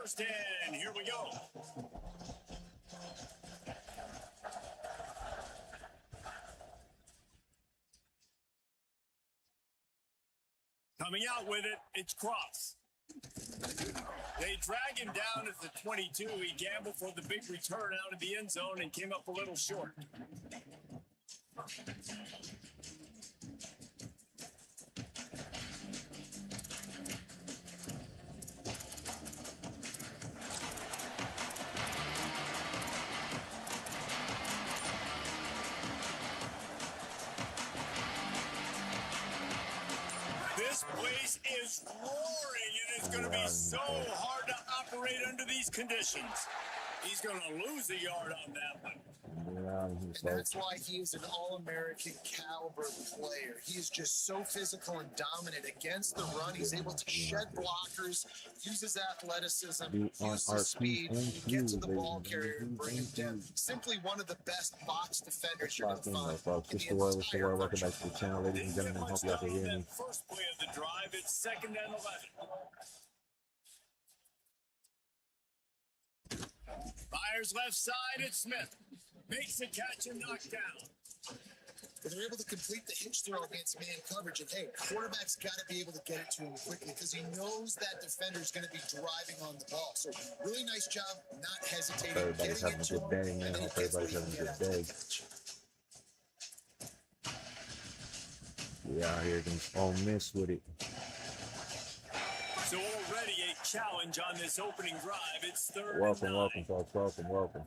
First and here we go. Coming out with it, it's Cross. They drag him down at the 22. He gambled for the big return out of the end zone and came up a little short. This place is roaring, and it's going to be so hard to operate under these conditions. He's going to lose a yard on that one. And that's why he's an all-American caliber player. He is just so physical and dominant against the run. He's able to shed blockers, use his athleticism, use his speed, get to the ball carrier and bring him down. Simply one of the best box defenders you're going to find. Welcome back to the channel, ladies and gentlemen. Hope y'all can hear me. First play of the drive, it's 2nd and 11. Fires left side, it's Smith. Makes the catch and knocked down. But they're able to complete the hitch throw against man coverage. And hey, quarterback's got to be able to get it to him quickly because he knows that defender's going to be driving on the ball. So really nice job, not hesitating. Everybody's having a good day, man. Hope everybody's having a good day. We out here against Ole Miss with it. So already a challenge on this opening drive. It's 3rd Welcome, and 9. welcome, folks. Welcome.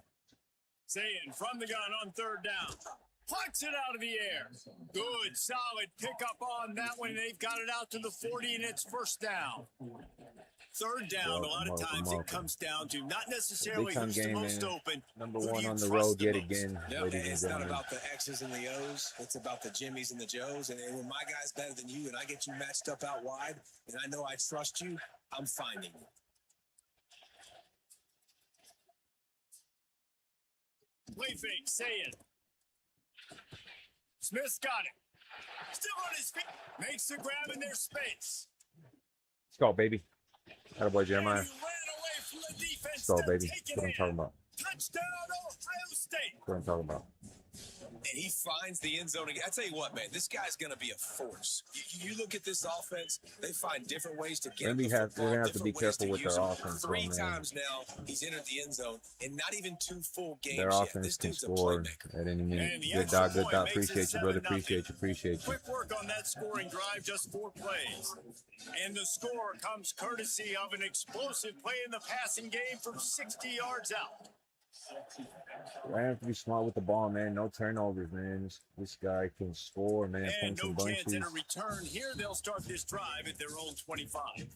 Saying from the gun on 3rd down. Puts it out of the air. Good, solid pickup on that one. They've got it out to the 40, and it's 1st down. 3rd down, a lot of times it comes down to not necessarily who's the most open. Number one on the road yet again. No, it's not about the X's and the O's. It's about the Jimmys and the Joes. And when my guy's better than you and I get you matched up out wide, and I know I trust you, I'm finding you. Play fake, say it. Smith's got it. Still on his feet. Makes the grab in their space. Let's go, baby. Attaboy, Jeremiah. And he ran away from the defense. Let's go, baby. That's what I'm talking about. Touchdown, Ohio State. That's what I'm talking about. And he finds the end zone again. I tell you what, man, this guy's going to be a force. You look at this offense, they find different ways to get We're gonna have to be careful with their offense. Three times now, he's entered the end zone, and not even 2 full games Their yet. offense This can dude's a score playmaker. at any minute. And the Good extra dog, good point dog. makes it Appreciate you, brother. 7-0. Appreciate you. Quick work on that scoring drive, just 4 plays. And the score comes courtesy of an explosive play in the passing game from 60 yards out. I have to be smart with the ball, man. No turnovers, man. This guy can score, man. And no Points chance and at a bunches. return here. They'll start this drive at their own 25.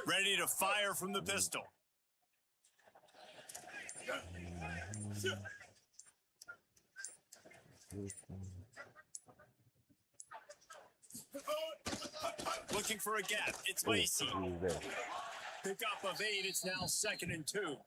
Ready to fire from the pistol. Looking for a gap. It's Lacey. Pick up of 8. It's now 2nd and 2.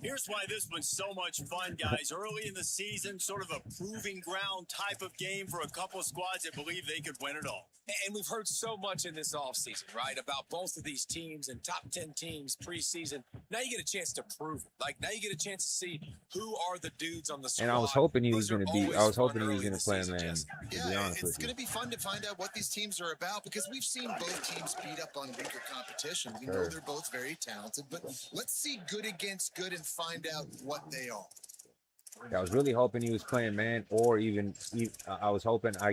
Here's why this one's so much fun, guys. Early in the season, sort of a proving ground type of game for a couple of squads that believe they could win it all. And we've heard so much in this offseason, right, about both of these teams and top 10 teams preseason. Now you get a chance to prove it. Like, now you get a chance to see who are the dudes on the squad. And I was hoping he was Those are going to be. always I was hoping fun he was early in going the to play, season, man. Jesse. To be Yeah, honest it's with going you. to be fun to find out what these teams are about because we've seen both teams beat up on weaker competition. We know they're both very talented, but let's see good against good and find out what they are. I was really hoping he was playing, man, or even I was hoping I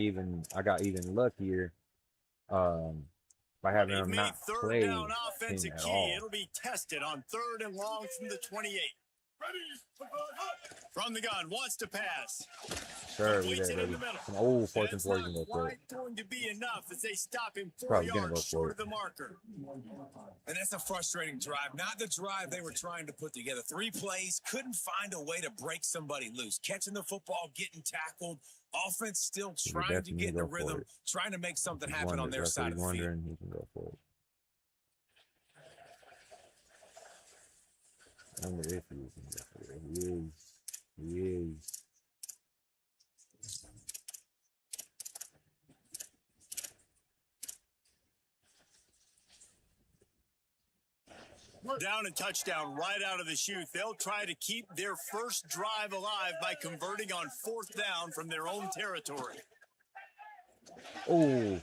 got even luckier by having They've him made not 3rd play down offense a at key. all. It'll be tested on 3rd and long from the 28. From the gun, wants to pass. Sure, we Completes there, it in baby. the middle. Oh, 4th and That's 4 not can go for it. quite going to be enough as they stop him 4 Probably gonna yards go for short it. of the marker. And that's a frustrating drive. Not the drive they were trying to put together. 3 plays, couldn't find a way to break somebody loose. Catching the football, getting tackled. Offense still trying to get in the rhythm, trying to make something happen on their side of the field. He can go for it. I wonder if he can go for it. He is. He is. Down and touchdown right out of the chute. They'll try to keep their first drive alive by converting on 4th down from their own territory. Oh,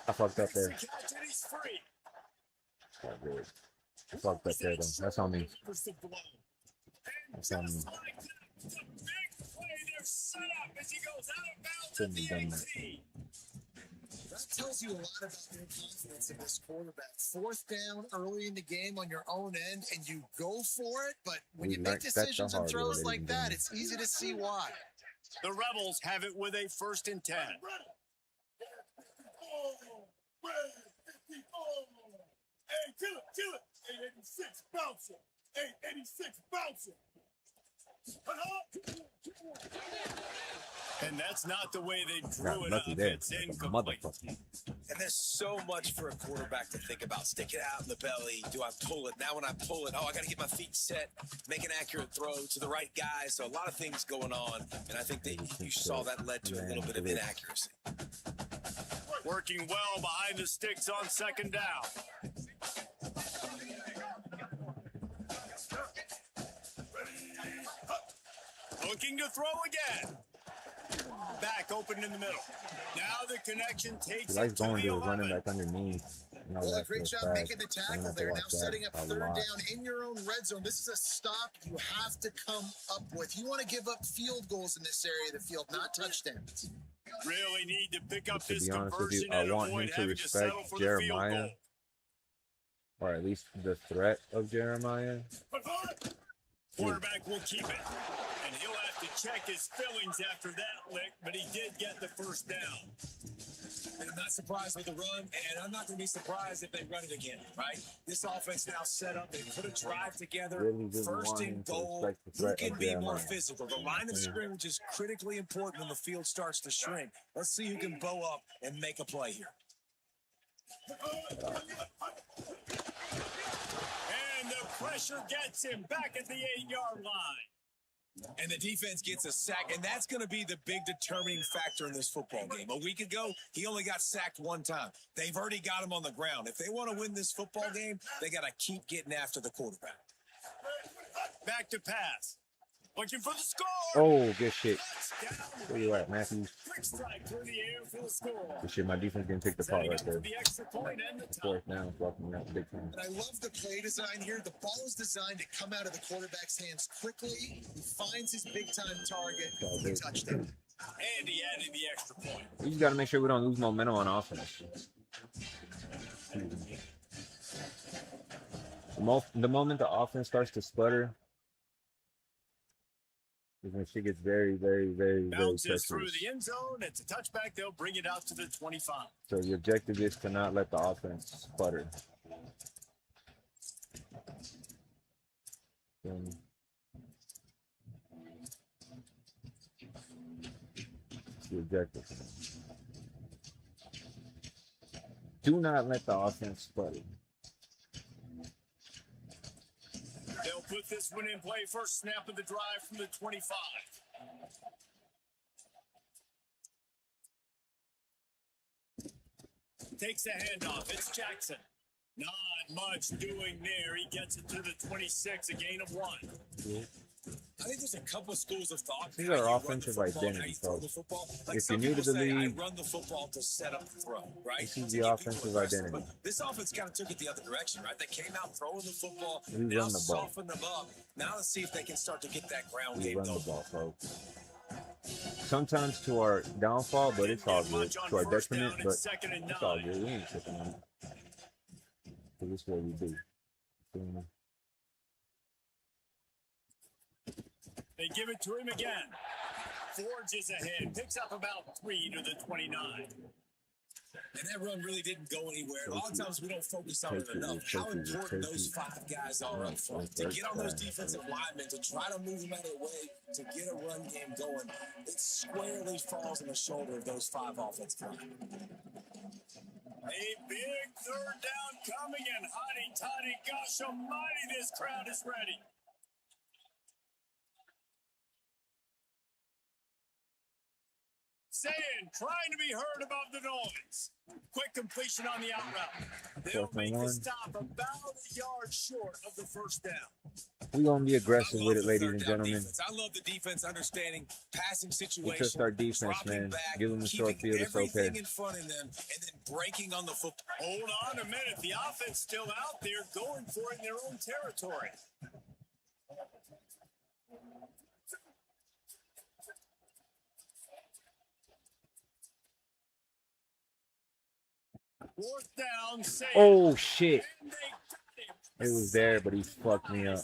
I fucked up there. Catch and he's free. Oh, good. I fucked up there, though. That's on me. That's on me. Shouldn't have done that. That tells you a lot about your confidence in this quarterback. 4th down early in the game on your own end, and you go for it. But when you make decisions and throws like that, it's easy to see why. The Rebels have it with a 1st and 10. Hey, kill it. 886 bouncing. 886 bouncing. And that's not the way they Got drew it up. lucky there. It's incomplete. Motherfucker. And there's so much for a quarterback to think about. Stick it out in the belly. Do I pull it? Now when I pull it, I got to get my feet set, make an accurate throw to the right guy. So a lot of things going on. And I think that you saw that led to a little bit of inaccuracy. Working well behind the sticks on 2nd down. Looking to throw again. Back open in the middle. Now the connection takes He it likes to going the to his running 11. back underneath. You know, Well, that's great so job fast. making the I'm gonna tackle have to there. Now watch that setting up a 3rd lot. down in your own red zone. This is a stop you have to come up with. You want to give up field goals in this area of the field, not touchdowns. Really need to pick up To this be honest with you, conversion I and want avoid him to having to respect settle for the field Jeremiah, goal. or at least the threat of Jeremiah. Quarterback will keep it. And he'll have to check his feelings after that lick, but he did get the 1st down. And I'm not surprised with the run, and I'm not going to be surprised if they run it again, right? This offense now set up. They put a drive together. Really didn't 1st want and him to goal. respect the Who threat can of be more Jeremiah. physical? The line of scrimmage is critically important when the field starts to shrink. Let's see who can bow up and make a play here. And the pressure gets him back at the 8-yard line. And the defense gets a sack, and that's going to be the big determining factor in this football game. A week ago, he only got sacked 1 time. They've already got him on the ground. If they want to win this football game, they got to keep getting after the quarterback. Back to pass. Looking for the score. Oh, good shit. Touchdown. Where you at, Matthews? Quick strike through the air for the score. Good shit. My defense didn't take the part Setting right up there. for the extra point and the tie. 4th down, fucking out big time. And I love the play design here. The ball is designed to come out of the quarterback's hands quickly. He finds his big-time target. He touchdown. And he added the extra point. We just got to make sure we don't lose momentum on offense. The moment the offense starts to sputter is when shit gets very, very, very, very Bounces through treacherous. the end zone. It's a touchback. They'll bring it out to the 25. So the objective is to not let the offense sputter. That's the objective. Do not let the offense sputter. They'll put this one in play. First snap of the drive from the 25. Takes a handoff. It's Jackson. Not much doing there. He gets it to the 26, a gain of 1. I think there's a couple of schools of thought. These how are you run the offensive football, how you identity, throw folks. the football. If Like you're some new to people the say, league, I run the football to set up the throw, right? this is To the get people offensive aggressive. identity. But this offense kind of took it the other direction, right? They came out throwing the football, We now run the ball. soften them up. Now let's see if they can start to get that ground We game run the going. ball, folks. Sometimes to our downfall, but it's all good. To our detriment, but it's all good. We ain't tripping on it. Because this is what we do. Feel me? They give it to him again. Forges ahead, picks up about 3 to the 29. And that run really didn't go anywhere. A lot of times we don't focus on it enough. How important those 5 guys are up front. To get on those defensive linemen, to try to move them out of the way, to get a run game going, it squarely falls on the shoulder of those 5 offensive linemen. A big third down coming, and hotty toddy, gosh almighty, this crowd is ready. Saying, trying to be heard above the noise. Quick completion on the out route. They'll make the stop about a yard short of the first down. We're going to be aggressive with it, ladies and gentlemen. Defense. I love the defense understanding passing situations. We trust our defense, man. Give them the short field, it's okay. In front of them, and then breaking on the football. Hold on a minute. The offense still out there going for it in their own territory. Fourth down, save. Oh, shit. It was there, but he fucked me up.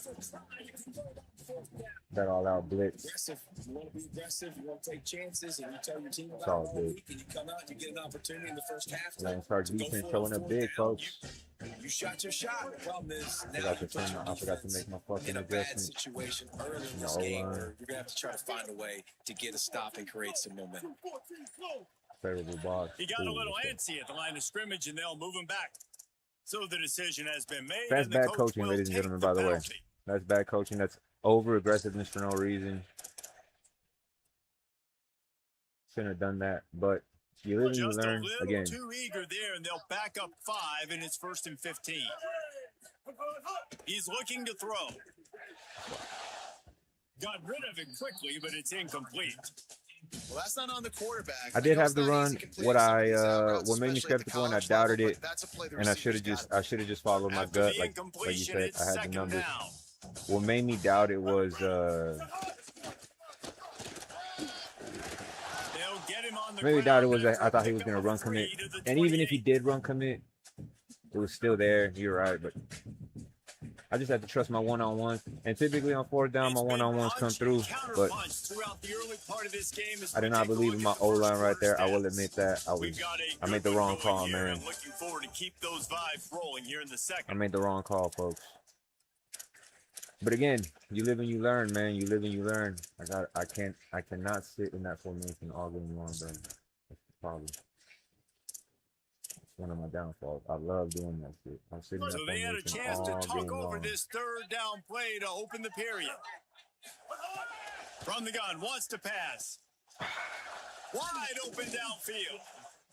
That all-out blitz. Aggressive. You want to be aggressive. You want to take chances, and you tell your team about all it all good. week, and you come out and you get an opportunity in the first half. Lance Hart defense showing up big, folks. You shot your shot. The problem is I forgot to make my fucking in a bad adjustment. situation early in this game where you're gonna have to try to find a way to get a stop and create some momentum. Favorable box. He got a little antsy at the line of scrimmage, and they'll move him back. So the decision has been made. That's and the bad coach coaching, will ladies and take gentlemen, by the way. penalty. That's bad coaching. That's over-aggressiveness for no reason. Shouldn't have done that, but you live and you Just learn. a little Again, too eager there, and they'll back up 5, and it's 1st and 15. He's looking to throw. Got rid of it quickly, but it's incomplete. Well, that's not on the quarterback. I did know have it's the not run. easy completing What some of these out routes, what made me especially at the skeptical, and I college doubted level, it, but that's a play the and I should have receivers just followed my After gut, the like you incompletion, said. it's I had the 2nd numbers. down. What made me doubt it was They'll get him on the maybe ground doubt it was after I thought he a was pickup gonna of run 3 commit, to the and even if he 28. did run commit, it was still there. You're right, but I just had to trust my one-on-ones, and typically on 4th down, my It's been one-on-ones come punch through, and but counterpunch throughout the early part of this game as I did we not take a believe look in my at the O-line first right there. I will quarter admit stats. that We've got a I made the good one wrong going call, here, man. and looking forward to keep those vibes rolling here in the I second. made the wrong call, folks. But again, you live and you learn, man. You live and you learn. I cannot sit in that formation all game long, bro. That's the problem. It's one of my downfalls. I love doing that shit. I'm sitting in So that they had a formation chance to all talk game over long. this 3rd down play to open the period. From the gun, wants to pass. Wide open downfield.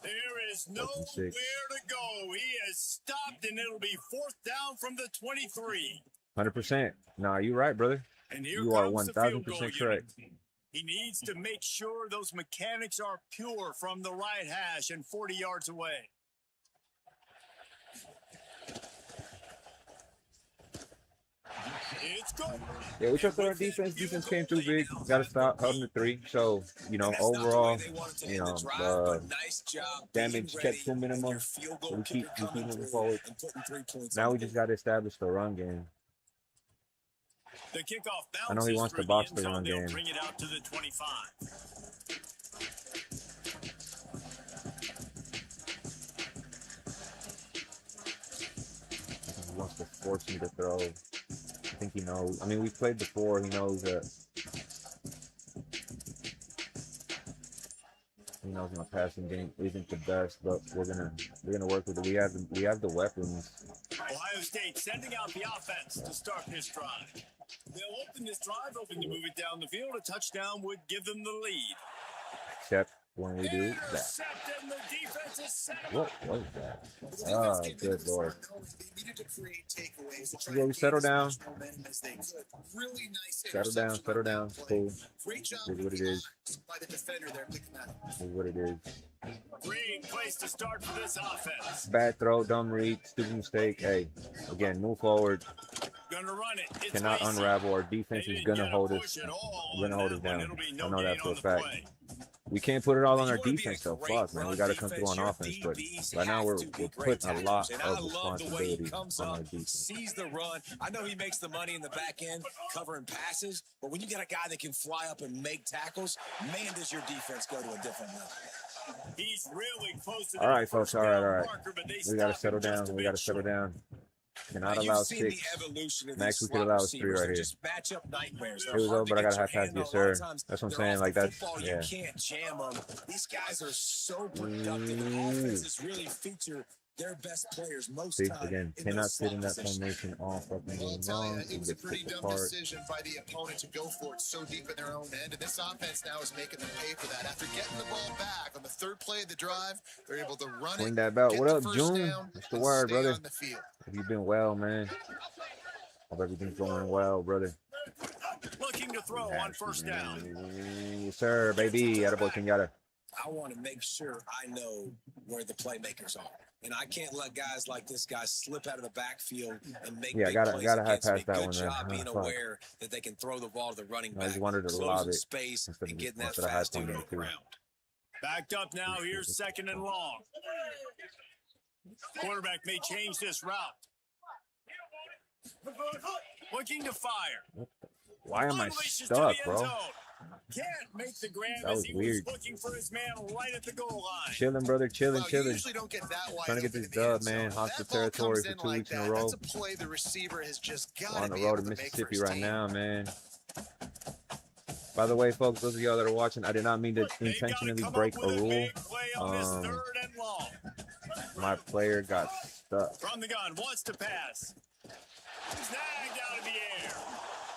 There is nowhere to go. He has stopped, and it'll be 4th down from the 23. 100%. Nah, you're right, brother. And here You are comes the field goal 1000% unit. correct. He needs to make sure those mechanics are pure from the right hash and 40 yards away. It's good. Yeah, we trust our defense. Defense came through big. Got to stop. Held them to 3. So, overall, damage kept to a minimum. So we keep moving forward. Now we just got to establish the run game. The kickoff bounces I know he wants to through box end the zone. run They'll game. bring it out to the 25. He wants to force me to throw. I think he knows. I mean, we've played before. He knows that. He knows my passing game isn't the best, but we're gonna work with it. We have the weapons. Ohio State sending out the offense to start this drive. They'll open this drive, hoping to move it down the field. A touchdown would give them the lead. Except when we do that. Intercepted, the defense is set up. What was that? The defense Oh, came in good this lord. one knowing they needed to create takeaways to try Yeah, to we gain settle as down. much momentum as they could. Really nice Settle down, interception settle on that down. play. Cool. Great job Is what with it the is. eyes by the defender there picking that up. Is what it is. Great place to start for this offense. Bad throw, dumb read, stupid mistake. Hey, again, move forward. Gonna run it. It's Cannot Mason. unravel. Our defense They is didn't gonna get a hold push us. at all Gonna on hold that us one. down. It'll be I no know that gain for on a the fact. play. We can't put it all on our You wanna be a defense, though. great Fuck, man. We run got to come defense. through on Your offense. But DBs right now, have we're to be great putting a lot tacklers. And I of love the way he responsibility comes on our up, defense. sees the run. I know he makes the money in the back end covering passes, but when you got a guy that can fly up and make tackles, man, does your defense go to a different level. He's really close to All right, that folks. first All right, down all right. marker, but they We got to stop settle him just down. a We got to bit settle short. down. Cannot You've allow seen 6. the evolution of Max, these we could slot allow is 3 receivers. right They're here. just matchup nightmares. Here we go, but I got a high pass. Yes, sir. That's what I'm saying. Like, that's, yeah. You can't jam them. These guys are so productive. And offenses really feature their best players most See, time again, in cannot those sit slot in that positions. formation all fucking I'll game tell long. you, it was a pretty dumb decision by the opponent to go for it so deep in their own end. And this offense now is making them pay for that. After getting the ball back on the third play of the drive, they're able to run Swing it. that belt. get What the up, first June? down, That's the and word, stay brother. on the field. Have you been well, man? Hope everything's going well, brother. Looking to throw on first down. Yes, sir, baby. Attaboy, Kenyatta. I want to make sure I know where the playmakers are. And I can't let guys like this guy slip out of the backfield and make Yeah, big gotta plays high against pass me. that Good one there. job being Fuck. aware that they can throw the ball to the running I back, just wanted to lob closing it space, instead and of getting that instead of high fast dude pointing to it the too. ground. Backed up now. Here's second and long. Quarterback may change this route. Looking to fire. Why am I Unleashes to the stuck, end bro? zone. Can't make the grab That as was he weird. was looking for his man right at the goal line. Chilling, brother. Chilling, Well, you chilling. usually don't get that wide Trying to get open this in the end dub, man. zone. Hostile That ball territory comes for in 2 like weeks in a that. row. That's a play the receiver has just We're got on to the be road able to to make for Mississippi his right team. now, man. By the way, folks, those of y'all that are watching, I did not mean to They've got to intentionally come break up a with rule. big play on this Um, third and long. My player got stuck. From the gun, wants to pass. Snagged out of the air.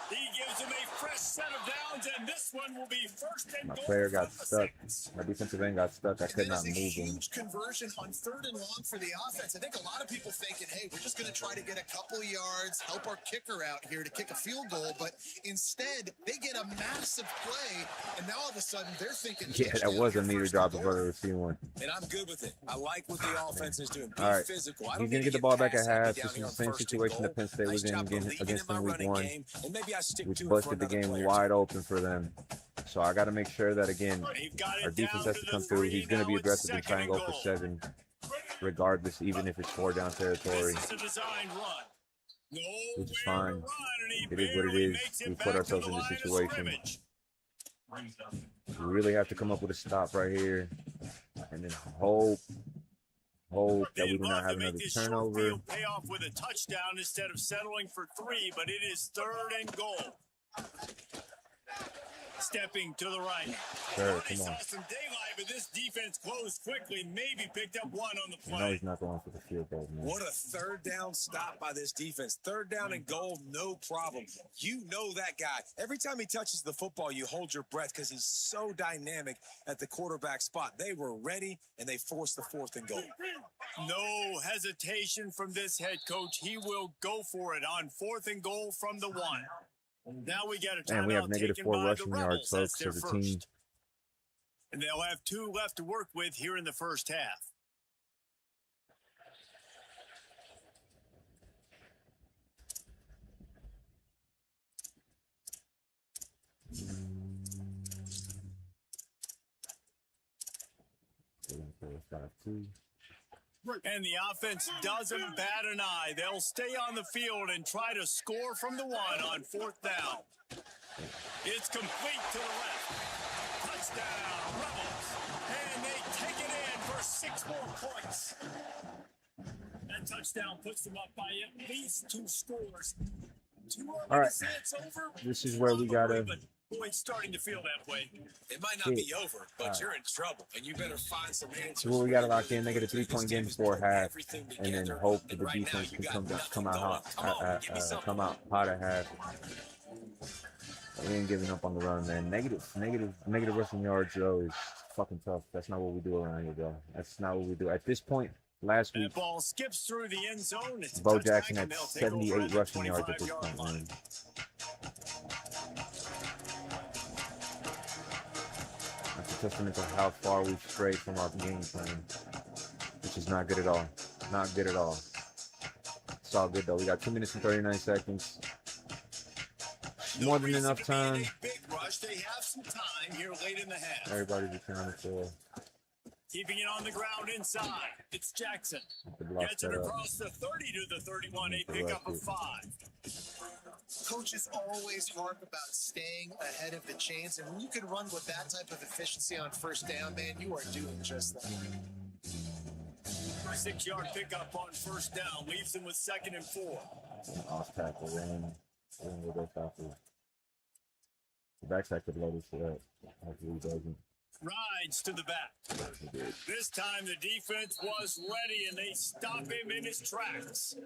He gives him a fresh set of downs, and this one will be first and My goal player got from the stuck. six. My defensive end got stuck. I could That not is a move him. huge conversion on third and long for the offense. I think a lot of people thinking, hey, we're just going to try to get a couple yards, help our kicker out here to kick a field goal. But instead, they get a massive play, and now all of a sudden they're thinking, Yeah, that touchdown was a here, meter first drop and if goal. I've ever seen one. And I'm good with it. I like what the offense is doing. Be All right. physical. I He's don't gonna need get to the ball back at pass happy half. down This here is on the same first and situation goal. that Penn State Nice was in job against believing in my them week running 1. game, and maybe I stick We to it for busted the another game play or wide two. open for them. So I got to make sure that, again, They've got our it defense down has to the come through. 3. He's going to Now be it's aggressive and try second and go for goal. 7, regardless, even if it's 4 down territory, This is a designed run. which is Nowhere to fine. run, and he It is what it barely is. makes it We back put to ourselves the in this line of situation. scrimmage. We really have to come up with a stop right here, and then hope that They'd we do not love have to make another this short turnover. field pay off with a touchdown instead of settling for 3, but it is third and goal. Stepping to the right. Sure, They come saw on. some daylight, but this defense closed quickly. Maybe picked up one on the I know play. he's not going for the field goal, man. What a third down stop by this defense. Third down and goal, no problem. You know that guy. Every time he touches the football, you hold your breath because he's so dynamic at the quarterback spot. They were ready, and they forced the 4th and goal. No hesitation from this head coach. He will go for it on 4th and goal from the 1. Now we got a timeout And we have taken -4 by the rushing yards, Rebels. That's folks, their as a first. team. And they'll have 2 left to work with here in the first half. And the offense doesn't bat an eye. They'll stay on the field and try to score from the 1 on 4th down. It's complete to the left. Touchdown, Rebels. And they take it in for 6 more points. That touchdown puts them up by at least 2 scores. All right. It's over. This is where we gotta- But boy, it's starting to feel that way. It might not be over, but you're in trouble, and you better find some answers. So what we got to lock in, they get a This 3-point game team is before putting half, everything and then together, hope that and the right now defense you can got come nothing out going. Come on, give me something. come out hot at half. We ain't giving up on the run, man. Negative rushing yards, though, is fucking tough. That's not what we do around here, bro. That's not what we do. At this point, last That week, ball skips through the end zone. It's a Bo touchback, Jackson and had they'll take over 78 at the rushing yards at this 25-yard point, line. man. That's a testament to how far we've strayed from our game plan, which is not good at all. Not good at all. It's all good, though. We got 2 minutes and 39 seconds. More than enough time. Big rush. They have some time here late in the half. Everybody's returning on the field. Keeping it on the ground inside. It's Jackson. The block Gets it set up. across the 30 to the 31. A pickup of 5. Coaches always harp about staying ahead of the chains, and when you can run with that type of efficiency on first down, man, you are doing just that. 6-yard pickup on first down leaves him with 2nd and 4. Off tackle, ran with us after. The backside could load this shit up. Hopefully he doesn't. Rides to the back. This time the defense was ready and they stop him in his tracks.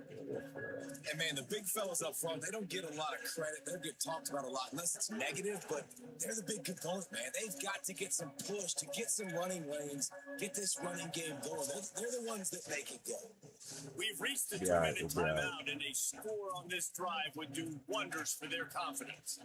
And man, the big fellas up front, they don't get a lot of credit. They don't get talked about a lot unless it's negative, but they're the big component, man. They've got to get some push to get some running lanes, get this running game going. They're the ones that make it go. We've reached the Yeah, 2-minute timeout, and a score on this drive would do wonders for their confidence.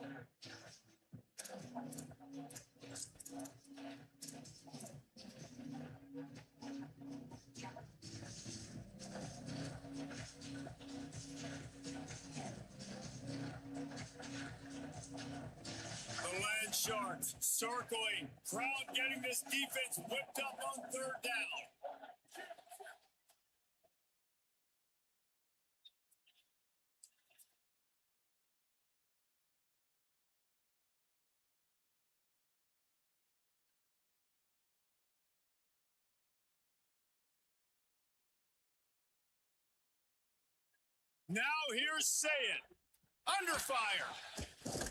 The Land Sharks circling, crowd getting this defense whipped up on 3rd down. Now here's Saying. Under fire.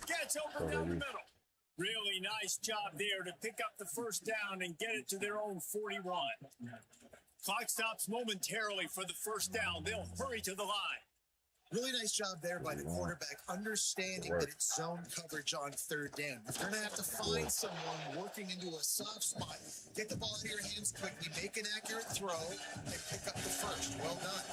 Gets open down the middle. Really nice job there to pick up the first down and get it to their own 41. Clock stops momentarily for the first down. They'll hurry to the line. Really nice job there by the quarterback, understanding that it's zone coverage on 3rd down. If you're going to have to find someone working into a soft spot, get the ball out of your hands quickly, make an accurate throw, and pick up the first. Well done.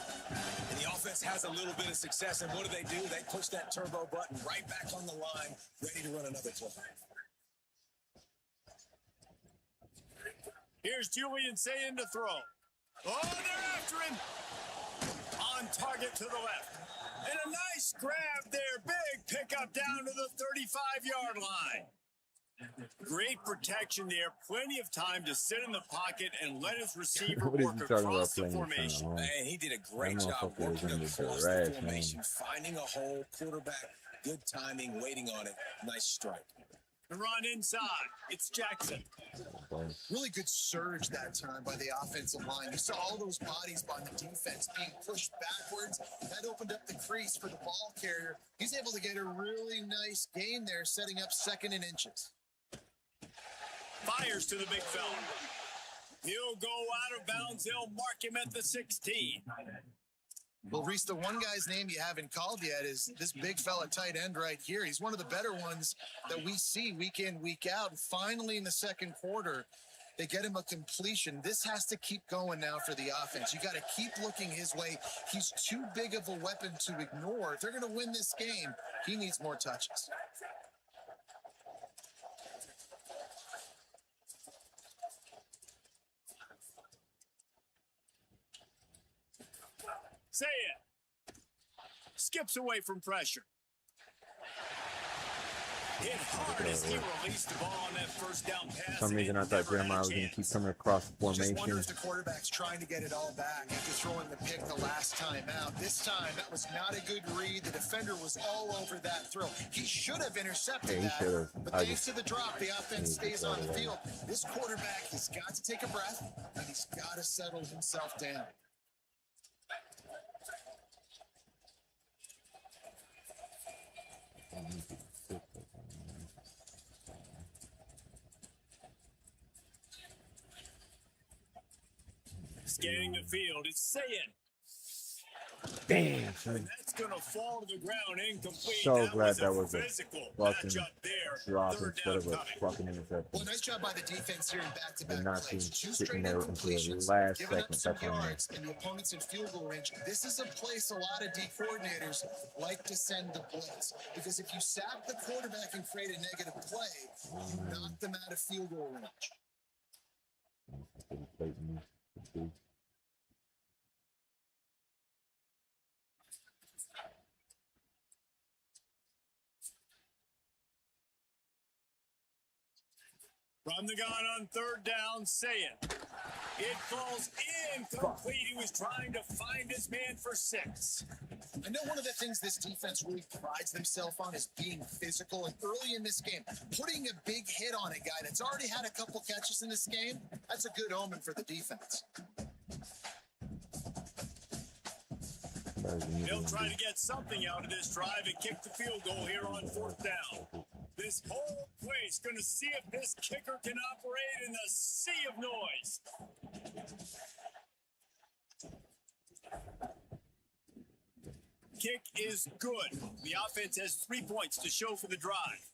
And the offense has a little bit of success, and what do? They push that turbo button right back on the line, ready to run another play. Here's Julian Saying to throw. Oh, they're after him. On target to the left. And a nice grab there. Big pickup down to the 35-yard line. Great protection there. Plenty of time to sit in the pocket and let his receiver What is work he talking about across the playing formation. this Man, he did a great That job motherfucker was working in the across trash, the man. formation, finding a hole, quarterback, good timing, waiting on it. Nice strike. The run inside. It's Jackson. Really good surge that time by the offensive line. You saw all those bodies by the defense being pushed backwards. That opened up the crease for the ball carrier. He's able to get a really nice gain there, setting up 2nd and inches. Fires to the big fella. He'll go out of bounds. They'll mark him at the 16. Well, Reese, the one guy's name you haven't called yet is this big fella tight end right here. He's one of the better ones that we see week in, week out. And finally, in the 2nd quarter, they get him a completion. This has to keep going now for the offense. You got to keep looking his way. He's too big of a weapon to ignore. If they're going to win this game, he needs more touches. Saying. Skips away from pressure. Hit hard as he released the ball on that first down pass. For some reason, I thought Jeremiah was going to keep coming across the Just wonder formation. if the quarterback's trying to get it all back after throwing the pick the last time out. This time, that was not a good read. The defender was all over that throw. He should have intercepted Yeah, he that. should've. But I thanks just- to the drop, the offense he stays on the just- field. This quarterback has got to take a breath, and he's got to settle himself down. Scanning the field. It's Saying. Damn, son. That's going to fall to the ground incomplete. So glad that a was a physical fucking matchup there. drop 3rd instead down of a coming. fucking Well, interception. nice job by the defense here in back-to-back Did not plays. see 2 sitting straight there until the incompletions, last giving up second. some That's on me. yards, and the opponent's in field goal range. This is a place a lot of D coordinators like to send the blitz, because if you sack the quarterback and create a negative play, you knock them out of field goal range. From the gun on third down, Sayin. It falls incomplete. He was trying to find his man for 6. I know one of the things this defense really prides themselves on is being physical. And early in this game, putting a big hit on a guy that's already had a couple catches in this game, that's a good omen for the defense. They'll try to get something out of this drive and kick the field goal here on 4th down. This whole place going to see if this kicker can operate in the sea of noise. Kick is good. The offense has 3 points to show for the drive.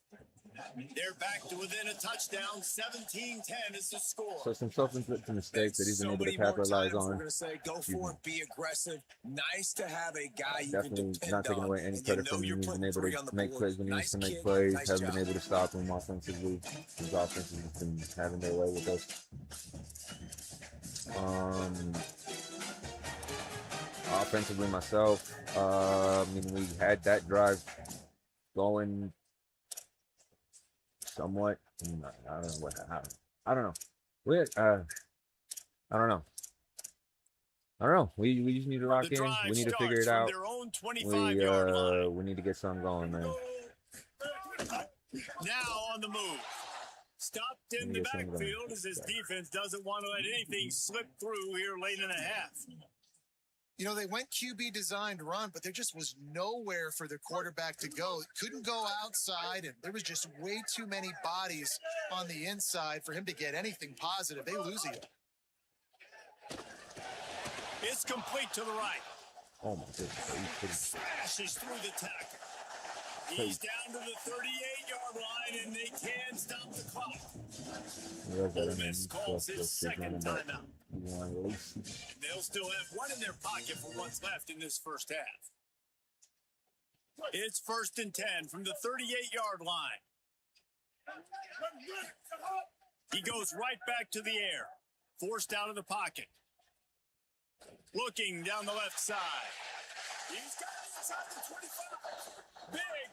They're back to within a touchdown. 17-10 is the score. So some self-inflicted mistakes that he's been able to capitalize on. We're going to say go for it, be aggressive. Nice to have a guy you Definitely can depend not taking on, away any and credit from him. He's been able to make plays when he needs to make plays. Haven't been able to stop him offensively. His offense has been having their way with us. Offensively myself, I mean, we had that drive going somewhat. I don't know what happened. I don't know. I don't know. I don't know. We just need to lock in. We need to figure it out. We need to get something going, man. Now on the move. Stopped in the backfield as his defense doesn't want to let anything slip through here late in the half. You know, they went QB designed run, but there just was nowhere for the quarterback to go. Couldn't go outside, and there was just way too many bodies on the inside for him to get anything positive. They lose it. It's complete to the right. Oh, my goodness. Smashes through the tackle. He's down to the 38-yard line, and they can't stop the clock. Ole Miss calls his second timeout. They'll still have one in their pocket for what's left in this first half. It's 1st and 10 from the 38-yard line. He goes right back to the air, forced out of the pocket. Looking down the left side. He's got it inside the 25.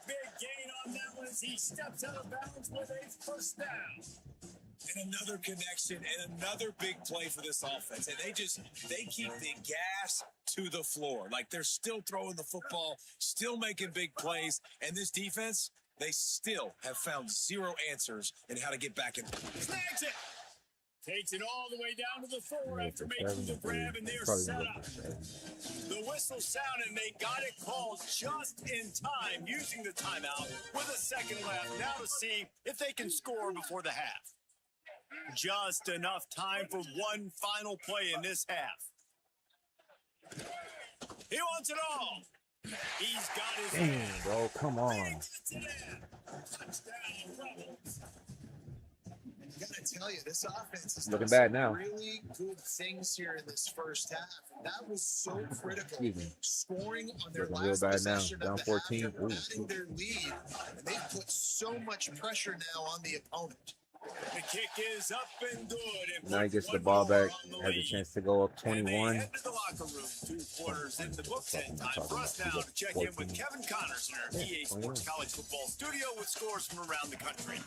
Big gain on that one as he steps out of bounds with a first down. And another connection and another big play for this offense. And they keep the gas to the floor. Like they're still throwing the football, still making big plays. And this defense, they still have found zero answers in how to get back in. Snags it. Takes it all the way down to the 4 after making the grab, and they're set up. The whistle sounded, and they got it called just in time, using the timeout with a second left. Now to see if they can score before the half. Just enough time for one final play in this half. He wants it all. He's got his hand. Bro, come on. I gotta tell you, this offense is looking bad now. Really good things here in this first half. That was so critical. Scoring on their looking last real bad possession now. Down of 14. the half, adding their lead, and they put so much pressure now on the opponent. The kick is up and good. And now he gets the ball back, has a chance to go up 21. Head to the locker room, 2 quarters in the books, and time for us now to check in with Kevin Connors in our EA Sports College Football Studio with scores from around the country.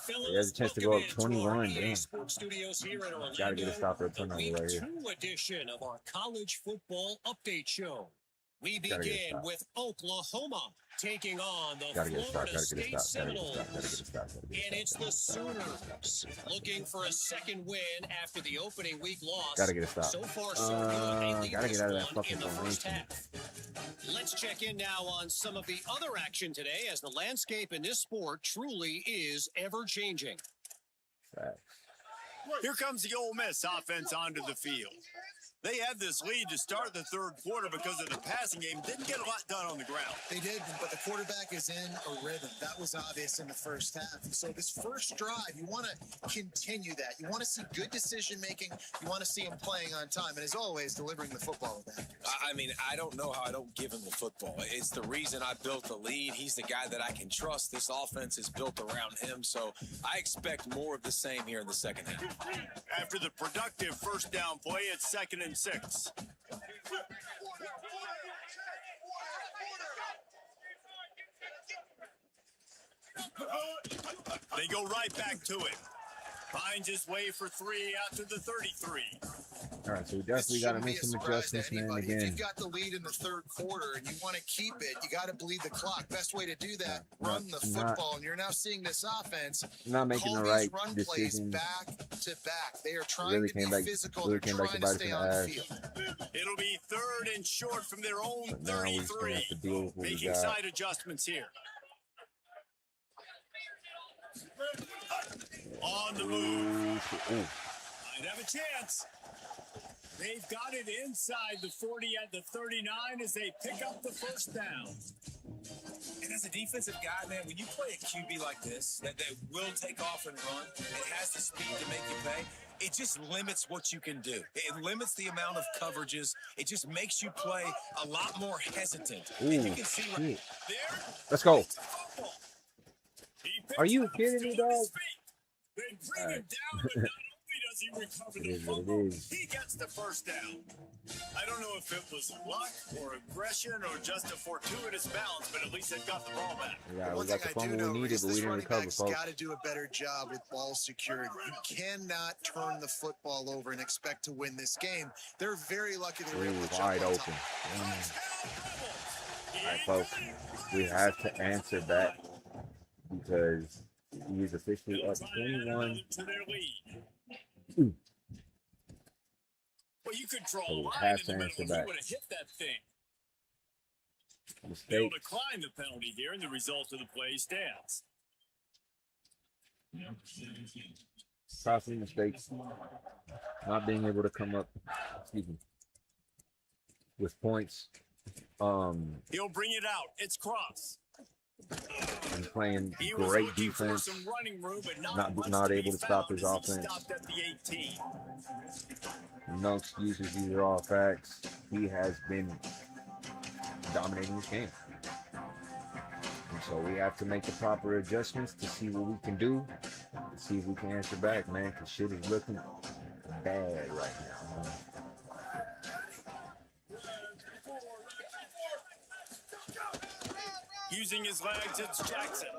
He has a chance to go up 21. Damn. Sports Studios here in Orlando. Gotta get a stop or a turnover right here. Week 2 edition of our college football update show. We begin with Oklahoma taking on the Florida State Seminoles. And it's the Sooners looking for a second win after the opening week loss. Gotta get a stop. So far, so good. They lead Gotta this get out of that one fucking in the first formation. half. Let's check in now on some of the other action today, as the landscape in this sport truly is ever-changing. Here comes the Ole Miss offense onto the field. They had this lead to start the third quarter because of the passing game. Didn't get a lot done on the ground. They did, but the quarterback is in a rhythm. That was obvious in the first half. And so this first drive, you want to continue that. You want to see good decision-making. You want to see him playing on time. And as always, delivering the football with that. I mean, I don't know how I don't give him the football. It's the reason I built the lead. He's the guy that I can trust. This offense is built around him. So I expect more of the same here in the second half. After the productive first down play, it's 2nd and 6. They go right back to it. Finds his way for 3 out to the 33. All right, so we definitely got to make some adjustments, man. If Again, you've got the lead in the third quarter and you want to keep it, you got to bleed the clock. Best way to do that, run the football. And you're now seeing this offense not making the right run plays decision. back to back. They are trying Really to be came back, physical. really They're came back trying to to bite us stay in the on the ass. field. It'll be 3rd and short from their own But now we still 33. have to deal with what we Making got. side adjustments here. On the move. Ooh. Might have a chance. They've got it inside the 40 at the 39 as they pick up the first down. And as a defensive guy, man, when you play a QB like this, that will take off and run, it has the speed to make you pay, it just limits what you can do. It limits the amount of coverages. It just makes you play a lot more hesitant. Ooh, And you can see shit. There. Let's go. It's a fumble. He picks Are you up, kidding still me, on dog? his feet. They bring him down, but not only does he recover It the is what it fumble, is. he gets the first down. I don't know if it was luck or aggression or just a fortuitous bounce, but at least they got the ball back. Yeah, we One got the thing I do fumble know we needed, is but we this didn't running recover, back's folks. got to do a better job with ball security. You cannot turn the football over and expect to win this game. They're very lucky they were able to jump Wide on open. top. All right, folks. We have to answer that because he is officially up 21. To their lead. Ooh. Well, you could draw So a we line have in to the middle. answer He back. would have hit that thing. They'll Mistake. decline the penalty here, and the result of the play stands. Costly mistakes. Not being able to come up, excuse me, with points. He'll bring it out. It's Cross. And playing He was great looking for defense. some running room, but Not much not to able be to stop found his as he offense. stopped at the 18. No excuses. These are all facts. He has been dominating this game. And so we have to make the proper adjustments to see what we can do. To see if we can answer back, man, because shit is looking bad right now, man. Using his legs, it's Jackson.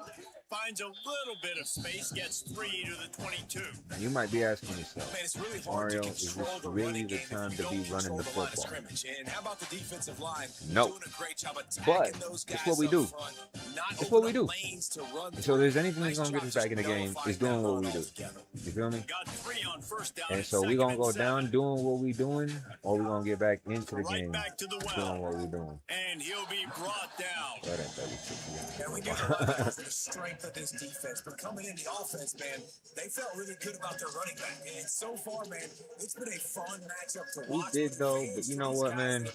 Finds a little bit of space, gets 3 to the 22. You might be asking yourself, Man, it's really hard Mario, to is control this the really running the game time if to you be don't running control the the line of football? scrimmage. And how about the defensive line No. doing a great job attacking But those guys it's what we up do. front, not It's what we opening do. lanes to run And so through. there's anything that's Nice gonna get job us back in the just game is nullifying doing that what run we do. altogether. You feel me? Got 3 on first down. And so we second gonna and go 7. down doing what we doing, or we gonna get back into the Right game back to the doing well. what we doing. And he'll be brought down. That ain't 36 And we knew years. the run was the strength of this defense, but coming in the offense, man, they felt really good about their running back. And so far, man, it's been a fun matchup to We watch. did though, but you know what, man?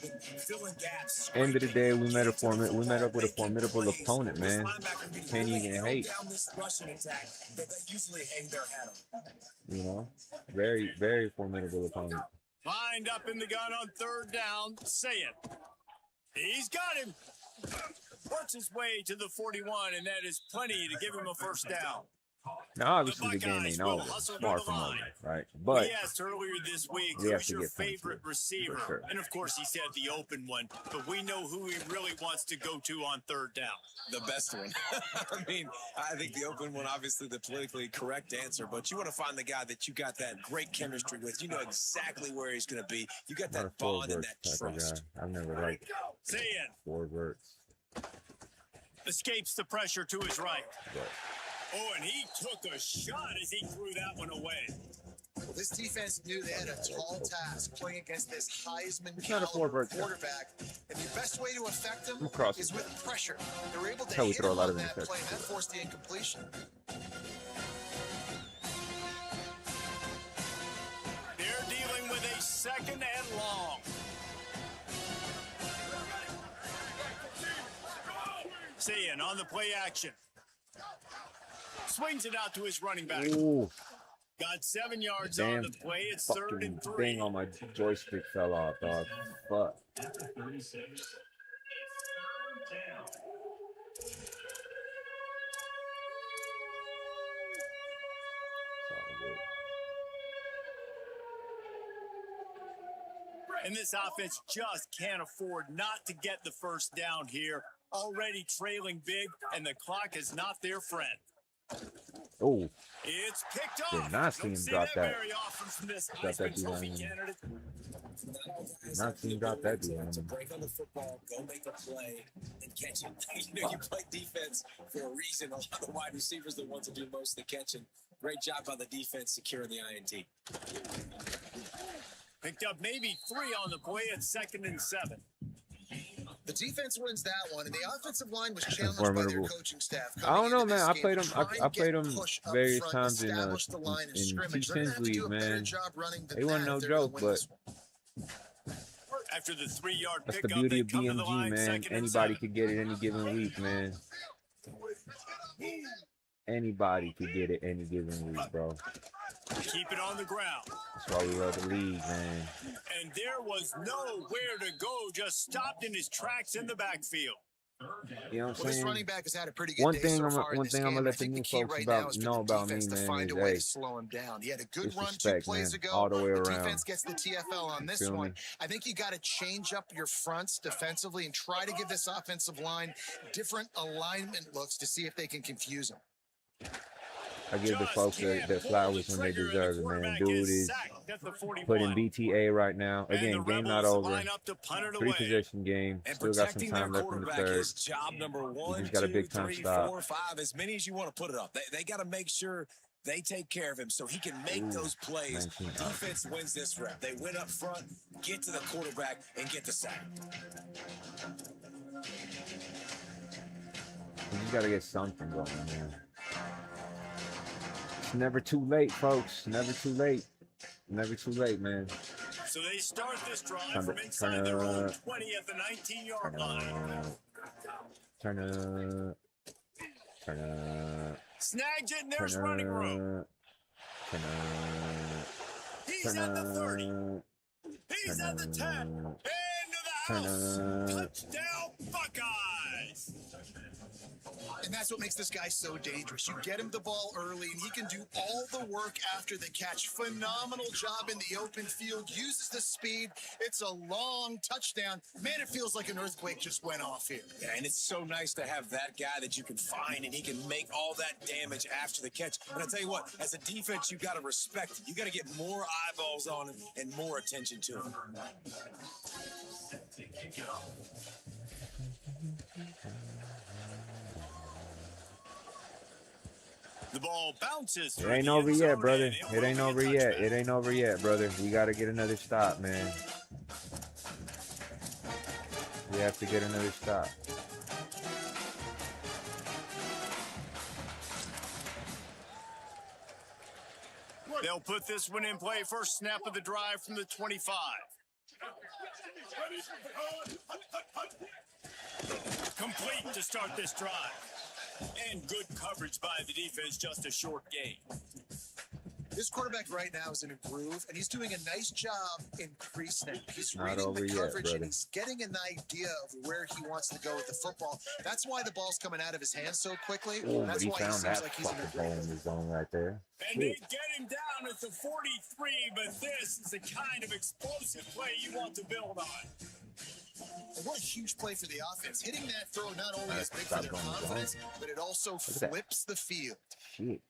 End of the day, we met up with a formidable opponent, man. Can't even hate. You know, very, very formidable opponent. Lined up in the gun on third down. Say it. He's got him. Works his way to the 41, and that is plenty to give him a first down. Now, obviously, the game ain't over. Far from over, right? But We asked earlier this week, we have who's to your get points favorite here, receiver? for sure. And of course, he said the open one, but we know who he really wants to go to on third down. The best one. I mean, I think the open one, obviously the politically correct answer, but you want to find the guy that you got that great chemistry with. You know exactly where he's going to be. You got not a that bond and forward that type of trust. guy. I've never liked Say it. forward. Escapes the pressure to his right. But Oh, and he took a shot as he threw that one away. Well, this defense knew they had a tall task playing against this Heisman It's not a caliber forward. quarterback, and the best way to affect them Across is it. with pressure. They were able to That's how we hit throw a him lot on of that interceptions. play, and that forced the incompletion. They're dealing with a second and long. Sayin on the play action. Swings it out to his running back. ooh, Got 7 yards damn on the play. It's third fucking and 3. thing on my joystick fell off, dog. Fuck. It's all good. And this offense just can't afford not to get the first down here. Already trailing big, and the clock is not their friend. Oh, It's picked did off. not see Don't him see drop that that. very often from this Drop that Heisman Trophy D-line. candidate. Did not see him drop that to D-line. break on the football, go make a play, and catch it. You know, you play defense for a reason. A lot of the wide receivers are the ones that do most of the catching. Great job by the defense securing the INT. Picked up maybe 3 on the play at 2nd and 7. The defense wins that one, and the offensive line was challenged by Formidable. their coaching staff. I don't know, coming into man. this I game played to him. try I and played get him push up various front, times establish the line of in scrimmage. They're gonna T10's have to do league, a better man. job running than They wasn't that no if they're gonna joke, win but this one. After the 3-yard that's the pickup, beauty they of come to the BMG, line, man. 2nd and Anybody 7. could get it any given week, man. Anybody could get it any given week, bro. Keep it on the ground. That's why we love the league, man. And there was nowhere to go, just stopped in his tracks in the backfield. You know what I'm Well, this saying? running back has had a pretty good One day thing so I'm far in this gonna game. I let the think new the key folks right now is know for the about me, defense to man, find is, a way hey, to slow him down. He had a good run 2 disrespect, plays man, ago. all the way The around. defense gets the TFL on this Feel me? one. I think you got to change up your fronts defensively and try to give this offensive line different alignment looks to see if they can confuse him. I give the Just folks can't their pull flowers the when they trigger, and deserve the it, man. quarterback Dude is is sacked at the 41. putting BTA right now. And Again, the game not Rebels over. line up to punt it 3 away. possession game. And Still got some protecting their time left in the quarterback third. is job number 1, just got a 2, big time 3, stop. 4, 5, as many as you want to put it up. They got to make sure they take care of him so he can make those plays. 19. Defense wins this rep. They win up front, get to the quarterback, and get the sack. You just gotta get something going, man. It's never too late, folks. Never too late. Never too late, man. So they start this drive Turn from it- inside turn their own it- 20 at the 19-yard Turn line. up. Snags it, and there's running room. He's at the 30. He's at the 10. Into the house. Touchdown, Buckeyes. And that's what makes this guy so dangerous. You get him the ball early, and he can do all the work after the catch. Phenomenal job in the open field. Uses the speed. It's a long touchdown. Man, it feels like an earthquake just went off here. Yeah, and it's so nice to have that guy that you can find, and he can make all that damage after the catch. And I'll tell you what, as a defense, you got to respect it. You got to get more eyeballs on him and more attention to him. The ball bounces. It through ain't the over end yet, zone, brother. and It will ain't be a over yet. touchback. It ain't over yet, brother. We got to get another stop, man. We have to get another stop. They'll put this one in play. First snap of the drive from the 25. Complete to start this drive. And good coverage by the defense, just a short gain. This quarterback right now is in a groove, and he's doing a nice job in pre-snap. He's Not reading over the yet, coverage, brother. and he's getting an idea of where he wants to go with the football. That's why the ball's coming out of his hands so quickly. Oh, but That's he why he found seems that like he's in a fucking hole groove. in the zone right there. And they Shit. get him down at the 43, but this is the kind of explosive play you want to build on. And what a huge play for the offense. Hitting that throw not only is big for Stop their going confidence, but it also at that. flips the field. Shit.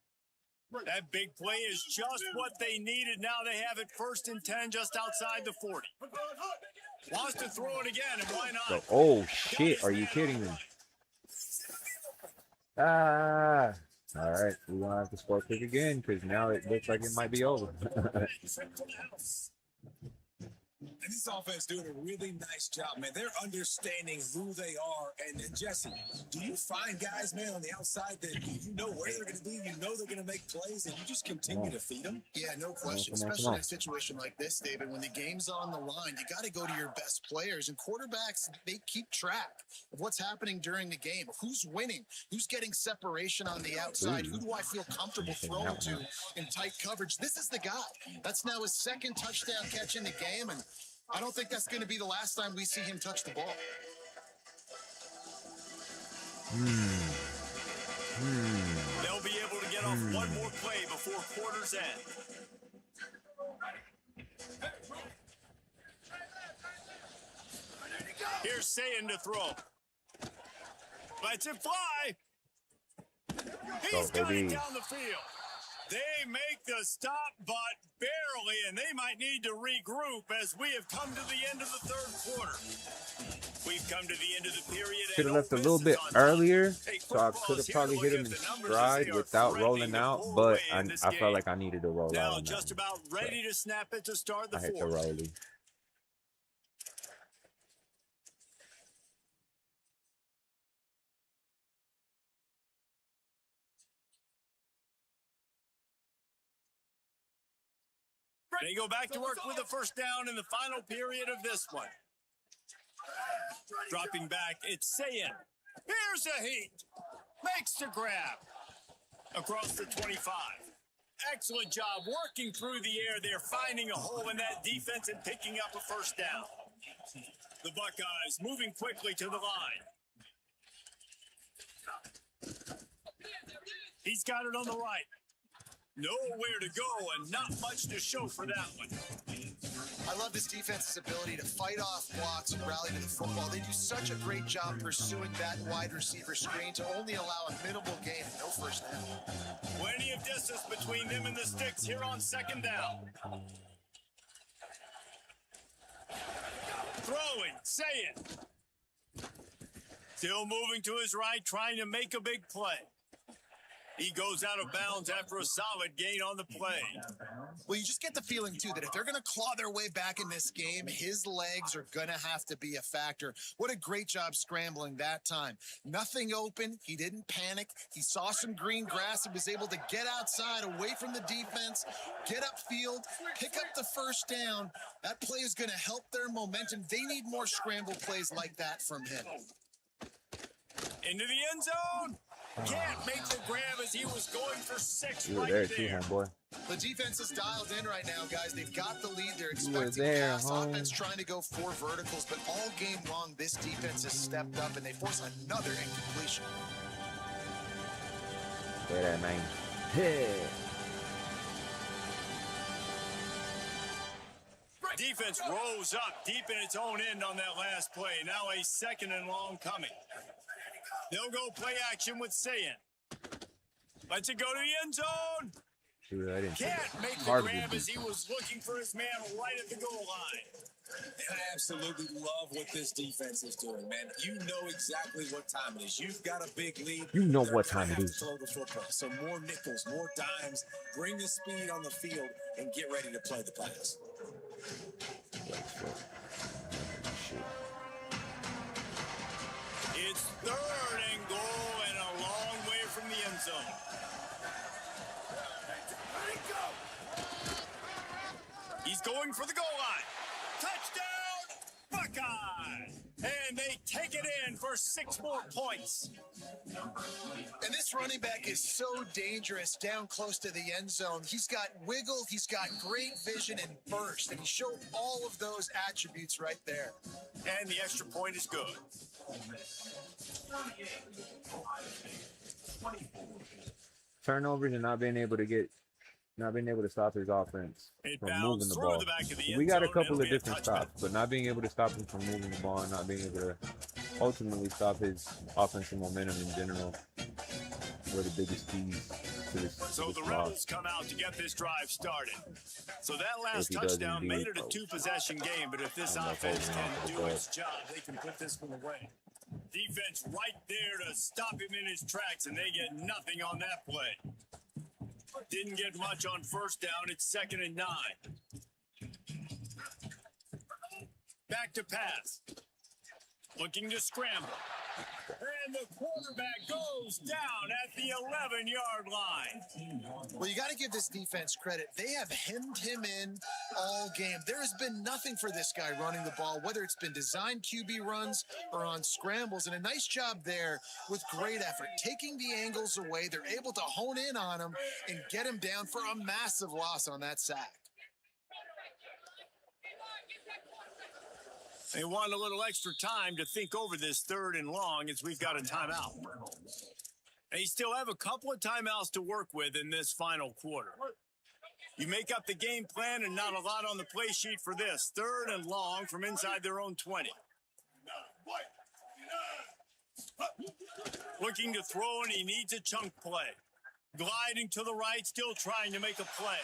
That big play is just what they needed. Now they have it 1st and 10 just outside the 40. Wants to throw it again, and why not? So, oh, shit. Are you kidding me? Ah. All right. We're going to have to score quick again because now it looks like it might be over. And this offense doing a really nice job, man. They're understanding who they are. And Jesse, do you find guys, man, on the outside that you know where they're going to be, you know they're going to make plays, and you just continue to feed them? Yeah, no question. Come on, come Especially on. in a situation like this, David, when the game's on the line, you got to go to your best players. And quarterbacks, they keep track of what's happening during the game. Who's winning? Who's getting separation on the outside? Who do I feel comfortable throwing to in tight coverage? This is the guy. That's now his 2nd touchdown catch in the game, and I don't think that's going to be the last time we see him touch the ball. They'll be able to get off one more play before quarter's end. Here's Sayin to throw. Lets it fly. He's got baby. it down the field. They make the stop, but barely, and they might need to regroup as we have come to the end of the third quarter. We've come to the end of the period. Should have and left a Ole little Miss bit is on top. earlier, Hey, so I football could is have here to probably look hit at him in the numbers as stride they are without threatening rolling to out, pull but away in this I felt game. like I needed to roll out Now on that just one. about ready to snap it to start the I hit the fourth. rollie. They go back to work with a first down in the final period of this one. Dropping back, it's Sayin. Here's a heat. Makes the grab. Across the 25. Excellent job working through the air there, finding a hole in that defense and picking up a first down. The Buckeyes moving quickly to the line. He's got it on the right. Nowhere to go and not much to show for that one. I love this defense's ability to fight off blocks and rally to the football. They do such a great job pursuing that wide receiver screen to only allow a minimal gain and no first down. Plenty of distance between them and the sticks here on second down. Throwing, say it. Still moving to his right, trying to make a big play. He goes out of bounds after a solid gain on the play. Well, you just get the feeling, too, that if they're going to claw their way back in this game, his legs are going to have to be a factor. What a great job scrambling that time. Nothing open. He didn't panic. He saw some green grass and was able to get outside, away from the defense, get upfield, pick up the first down. That play is going to help their momentum. They need more scramble plays like that from him. Into the end zone. Can't make the grab as he was going for 6 You were right there there. too, homeboy. The defense is dialed in right now, guys. They've got the lead. They're You were expecting there, pass. home. Offense trying to go 4 verticals, but all game long, this defense has stepped up, and they force another incompletion. Look at that, man. Hey. Defense rose up deep in its own end on that last play. Now a second and long coming. They'll go play action with Sayin. Lets it go to the end zone. Dude, I didn't see Can't that. make the Hard to grab do. as he was looking for his man right at the goal line. I absolutely love what this defense is doing, man. You know exactly what time it is. You've got a big lead. You know They're what gonna time it have is. to throw the football. So more nickels, more dimes. Bring the speed on the field and get ready to play the pass. It's third and goal and a long way from the end zone. He's going for the goal line. Touchdown, Buckeyes! And they take it in for 6 more points. And this running back is so dangerous down close to the end zone. He's got wiggle, he's got great vision and burst, and he showed all of those attributes right there. And the extra point is good. Turnovers and not being able to stop his offense It from bounced moving the through ball. the back of the We end got a zone. couple It'll of be a different touchback. stops, but not being able to stop him from moving the ball and not being able to ultimately stop his offensive momentum in general were the biggest keys to this. So this the loss. Rebels come out to get this drive started. So that last If he does touchdown indeed, made it a 2-possession game, but if this I'm not offense holding on can to the do ball. its job, they can put this one away. Defense right there to stop him in his tracks, and they get nothing on that play. Didn't get much on first down. It's 2nd and 9. Back to pass. Looking to scramble. And the quarterback goes down at the 11-yard line. Well, you got to give this defense credit. They have hemmed him in all game. There has been nothing for this guy running the ball, whether it's been designed QB runs or on scrambles. And a nice job there with great effort. Taking the angles away, they're able to hone in on him and get him down for a massive loss on that sack. They want a little extra time to think over this 3rd and long as we've got a timeout. They still have a couple of timeouts to work with in this final quarter. You make up the game plan and not a lot on the play sheet for this. 3rd and long from inside their own 20. Looking to throw, and he needs a chunk play. Gliding to the right, still trying to make a play.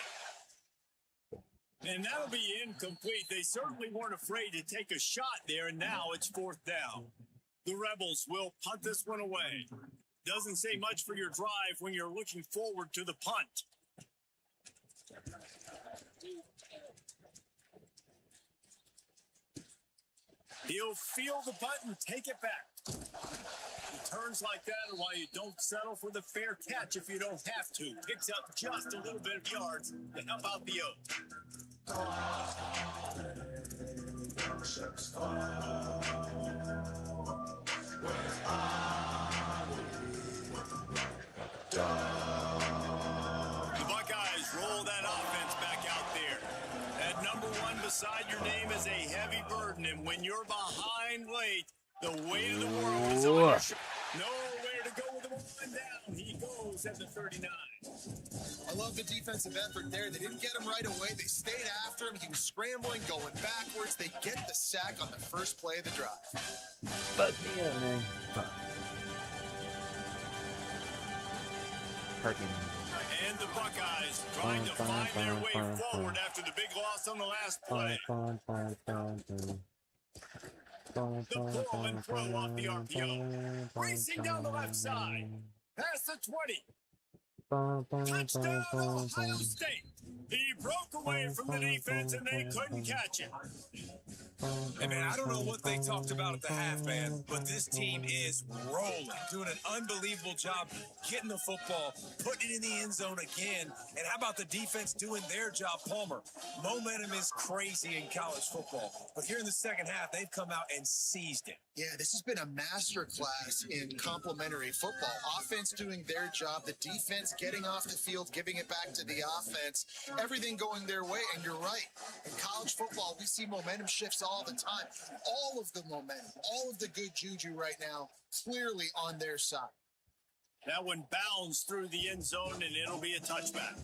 And that'll be incomplete. They certainly weren't afraid to take a shot there, and now it's 4th down. The Rebels will punt this one away. Doesn't say much for your drive when you're looking forward to the punt. He'll feel the punt and take it back. Turns like that are why you don't settle for the fair catch if you don't have to. Picks up just a little bit of yards to help out the Oak. The Buckeyes roll that offense back out there. That number 1 beside your name is a heavy burden, and when you're behind late, the weight of the world is on your shoulders. Nowhere to go with the one down. He goes at the 39. I love the defensive effort there. They didn't get him right away. They stayed after him. He was scrambling, going backwards. They get the sack on the first play of the drive. But yeah, man. And the Buckeyes trying to find their way forward after the big loss on the last play. The pull and throw off the RPO. Racing down the left side. Past the 20. Touchdown, Ohio State. He broke away from the defense and they couldn't catch him. Hey, man, I don't know what they talked about at the half, man, but this team is rolling, doing an unbelievable job getting the football, putting it in the end zone again. And how about the defense doing their job, Palmer? Momentum is crazy in college football, but here in the second half, they've come out and seized it. Yeah, this has been a master class in complementary football. Offense doing their job, the defense getting off the field, giving it back to the offense, everything going their way. And you're right, in college football, we see momentum shifts all the time. All of the momentum, all of the good juju right now, clearly on their side. That one bounds through the end zone, and it'll be a touchback.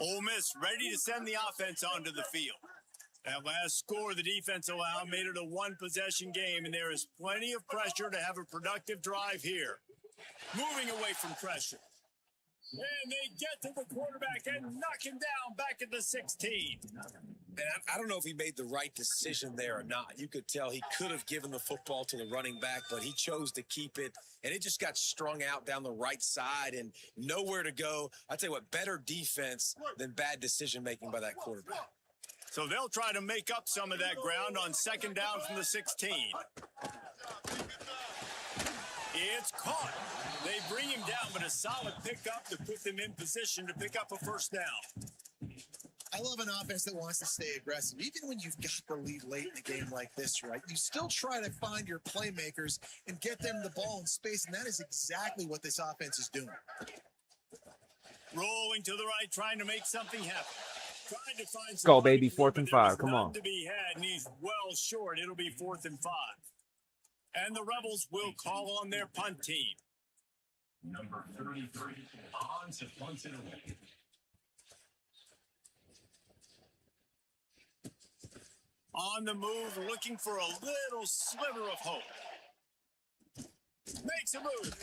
Ole Miss ready to send the offense onto the field. That last score the defense allowed made it a one-possession game, and there is plenty of pressure to have a productive drive here. Moving away from pressure. And they get to the quarterback and knock him down back at the 16. And I don't know if he made the right decision there or not. You could tell he could have given the football to the running back, but he chose to keep it, and it just got strung out down the right side and nowhere to go. I tell you what, better defense than bad decision-making by that quarterback. So they'll try to make up some of that ground on second down from the 16. It's caught. They bring him down, but a solid pickup to put them in position to pick up a first down. I love an offense that wants to stay aggressive. Even when you've got the lead late in a game like this, right? You still try to find your playmakers and get them the ball in space, and that is exactly what this offense is doing. Rolling to the right, trying to make something happen. Trying to find go, baby. 4th and 5. Come on. To be had, and he's well short. It'll be 4th and 5. And the Rebels will call on their punt team. Number 33 on to punt it away. On the move, looking for a little sliver of hope. Makes a move.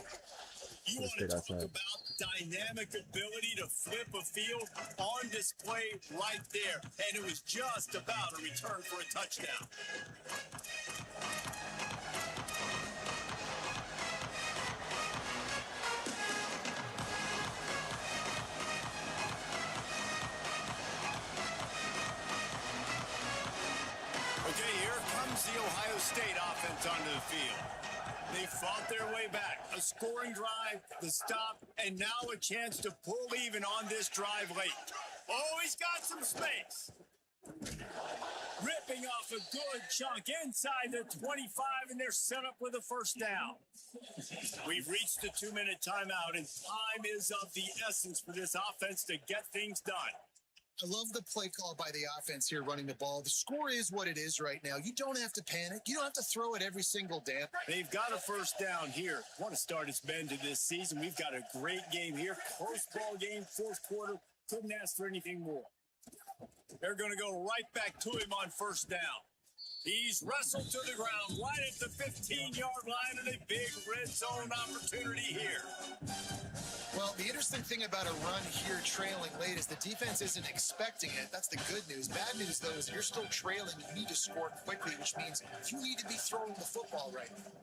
You want to talk about dynamic ability to flip a field on display right there. And it was just about a return for a touchdown. Okay, here comes the Ohio State offense onto the field. They fought their way back. A scoring drive, the stop, and now a chance to pull even on this drive late. Oh, he's got some space. Ripping off a good chunk inside the 25, and they're set up with a first down. We've reached the 2-minute timeout, and time is of the essence for this offense to get things done. I love the play call by the offense here running the ball. The score is what it is right now. You don't have to panic. You don't have to throw it every single down. They've got a first down here. Want to start its bend to this season. We've got a great game here. Close ball game, fourth quarter. Couldn't ask for anything more. They're going to go right back to him on first down. He's wrestled to the ground right at the 15-yard line, and a big red zone opportunity here. Well, the interesting thing about a run here trailing late is the defense isn't expecting it. That's the good news. Bad news, though, is you're still trailing. You need to score quickly, which means you need to be throwing the football right now.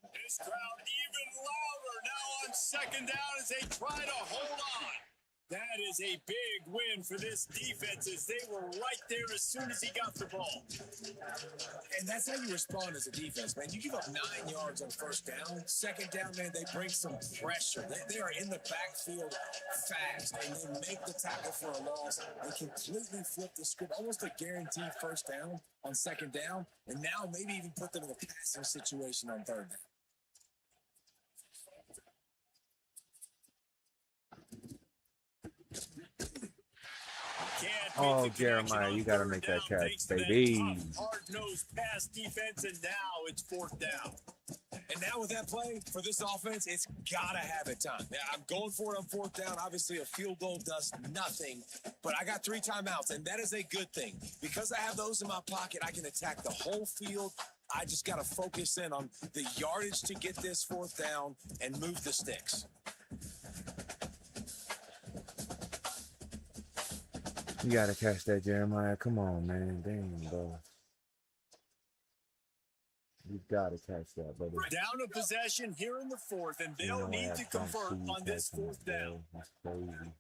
This crowd even louder now on second down as they try to hold on. That is a big win for this defense as they were right there as soon as he got the ball. And that's how you respond as a defense, man. You give up 9 yards on first down. Second down, man, they bring some pressure. They are in the backfield fast, and they make the tackle for a loss and completely flip the script. Almost a guaranteed first down on second down, and now maybe even put them in a passing situation on third down. Oh, Jeremiah, you got to make that catch, baby. Hard-nosed pass defense, and now it's fourth down. And now with that play for this offense, it's got to have it time. Yeah, I'm going for it on fourth down. Obviously, a field goal does nothing, but I got 3 timeouts, and that is a good thing. Because I have those in my pocket, I can attack the whole field. I just got to focus in on the yardage to get this fourth down and move the sticks. You got to catch that, Jeremiah. Come on, man. Damn, bro. You got to catch that, brother. Down a possession here in the fourth, and they'll need to convert on this fourth down. That's crazy.